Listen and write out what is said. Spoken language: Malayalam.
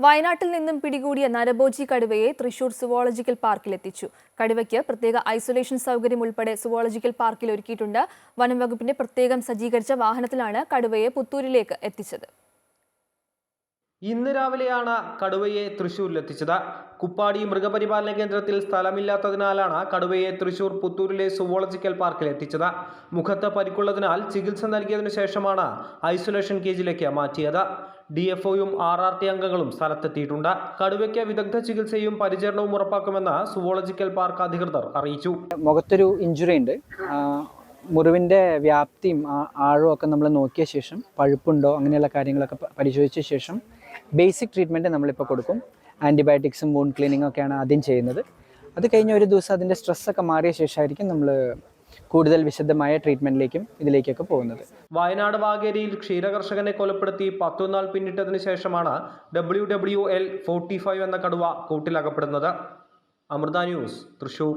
വയനാട്ടിൽ നിന്നും പിടികൂടിയ നരഭോജി കടുവയെ തൃശൂർ സുവോളജിക്കൽ പാർക്കിൽ എത്തിച്ചു. കടുവയ്ക്ക് പ്രത്യേക ഐസൊലേഷൻ സൗകര്യം ഉൾപ്പെടെ സുവോളജിക്കൽ പാർക്കിൽ ഒരുക്കിയിട്ടുണ്ട്. വനം വകുപ്പിന്റെ പ്രത്യേകം സജ്ജീകരിച്ച വാഹനത്തിലാണ് കടുവയെ പുത്തൂരിലേക്ക് എത്തിച്ചത്. ഇന്ന് രാവിലെയാണ് കടുവയെ തൃശൂരിലെത്തിച്ചത്. കുപ്പാടി മൃഗപരിപാലന കേന്ദ്രത്തിൽ സ്ഥലമില്ലാത്തതിനാലാണ് കടുവയെ തൃശൂർ പുത്തൂരിലെ സുവോളജിക്കൽ പാർക്കിൽ എത്തിച്ചത്. മുഖത്ത് പരിക്കുള്ളതിനാൽ ചികിത്സ നൽകിയതിനു ശേഷമാണ് ഐസൊലേഷൻ കേജിലേക്ക് മാറ്റിയത്. DFOയും RRT അംഗങ്ങളും സ്ഥലത്തെത്തിയിട്ടുണ്ട്. കടുവയ്ക്ക് വിദഗ്ധ ചികിത്സയും പരിചരണവും ഉറപ്പാക്കുമെന്ന് സുവോളജിക്കൽ പാർക്ക് അധികൃതർ അറിയിച്ചു. മുഖത്തൊരു ഇഞ്ചുറി ഉണ്ട്. മുറിവിൻ്റെ വ്യാപ്തിയും ആഴവും ഒക്കെ നമ്മൾ നോക്കിയ ശേഷം പഴുപ്പുണ്ടോ അങ്ങനെയുള്ള കാര്യങ്ങളൊക്കെ പരിശോധിച്ച ശേഷം ബേസിക് ട്രീറ്റ്മെൻറ്റ് നമ്മളിപ്പോൾ കൊടുക്കും. ആൻറ്റിബയോട്ടിക്സും വൂണ്ട് ക്ലീനിങ്ങും ഒക്കെയാണ് ആദ്യം ചെയ്യുന്നത്. അത് കഴിഞ്ഞ ഒരു ദിവസം അതിൻ്റെ സ്ട്രെസ്സൊക്കെ മാറിയ ശേഷമായിരിക്കും നമ്മൾ കൂടുതൽ വിശദമായ ട്രീറ്റ്മെൻറ്റിലേക്കും ഇതിലേക്കൊക്കെ പോകുന്നത്. വയനാട് വാഗേരിയിൽ ക്ഷീരകർഷകനെ കൊലപ്പെടുത്തി 10 നാൾ പിന്നിട്ടതിന് ശേഷമാണ് WWL 45 എന്ന കടുവ കൂട്ടിലകപ്പെടുന്നത്. അമൃത ന്യൂസ്, തൃശൂർ.